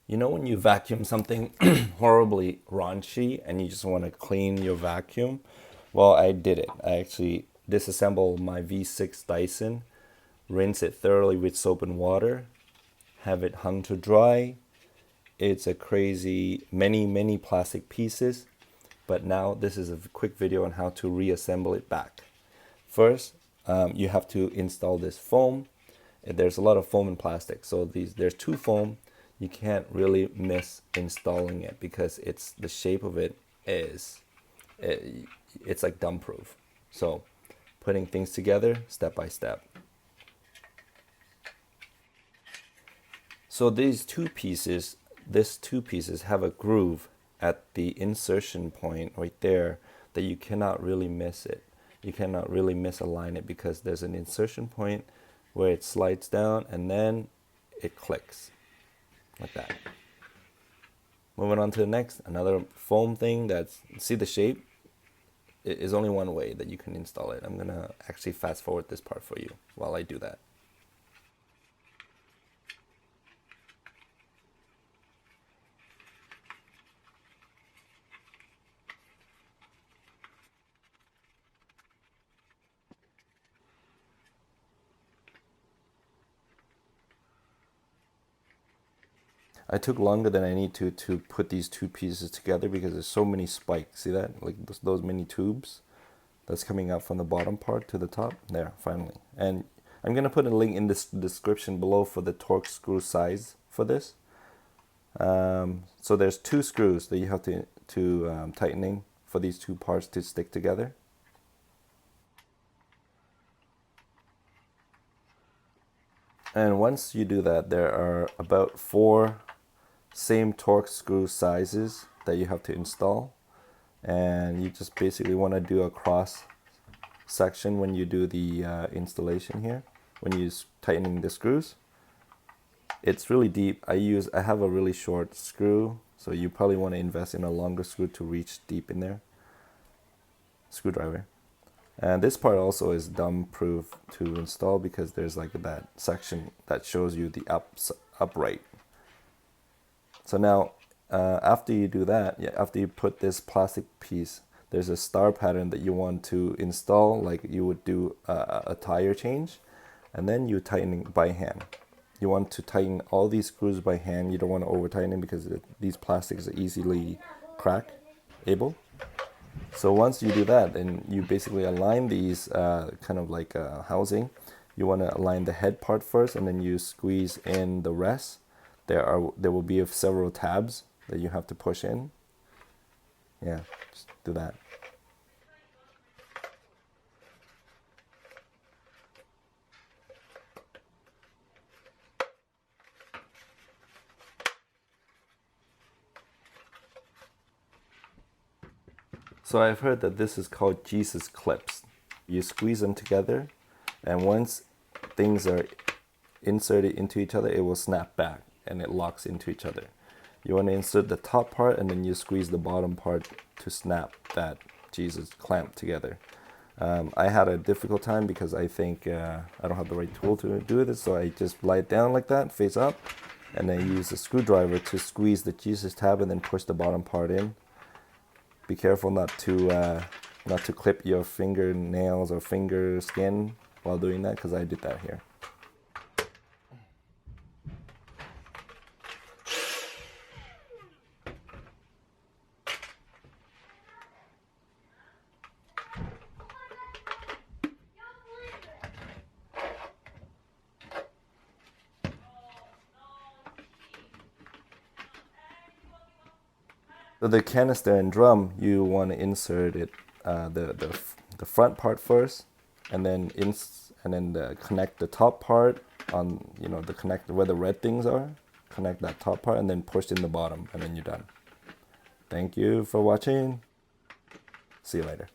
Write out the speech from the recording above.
You know when you vacuum something horribly raunchy and you just want to clean your vacuum? Well, I did it. I actually disassembled my V6 Dyson, rinse it thoroughly with soap and water, have it hung to dry. It's a crazy many plastic pieces, but now this is a quick video on how to reassemble it back. First, you have to install this foam. There's a lot of foam and plastic, so there's two foam. You can't really miss installing it because it's the shape of it is it's like dump proof. So putting things together step by step. So these two pieces have a groove at the insertion point right there that you cannot really miss it. You cannot really misalign it because there's an insertion point where it slides down and then it clicks like that. Moving on to the next, another foam thing that's, see the shape? It is only one way that you can install it. I'm gonna actually fast forward this part for you while I do that. I took longer than I need to put these two pieces together because there's so many spikes. See that? Like those many tubes that's coming out from the bottom part to the top. There, finally. And I'm going to put a link in this description below for the torque screw size for this. So there's two screws that you have to tightening for these two parts to stick together. And once you do that, there are about 4 same torque screw sizes that you have to install, and you just basically want to do a cross section when you do the installation here, when you're tightening the screws. It's really deep. I have a really short screw, so you probably want to invest in a longer screw to reach deep in there. Screwdriver. And this part also is dump proof to install because there's like that section that shows you the upright. So now, after you do that, after you put this plastic piece, there's a star pattern that you want to install, like you would do a tire change, and then you tighten by hand. You want to tighten all these screws by hand. You don't want to over tighten because these plastics are easily able. So once you do that, and you basically align these kind of like housing, you want to align the head part first, and then you squeeze in the rest. There will be several tabs that you have to push in. Yeah, just do that. So I've heard that this is called Jesus clips. You squeeze them together, and once things are inserted into each other, it will snap back and it locks into each other. You want to insert the top part and then you squeeze the bottom part to snap that Jesus clamp together. I had a difficult time because I think I don't have the right tool to do this, so I just lie it down like that, face up, and then use a screwdriver to squeeze the Jesus tab and then push the bottom part in. Be careful not to clip your fingernails or finger skin while doing that, because I did that here. So the canister and drum, you want to insert it the front part first, and then connect the top part on the connector where the red things are. Connect that top part and then push in the bottom, and then you're done. Thank you for watching. See you later.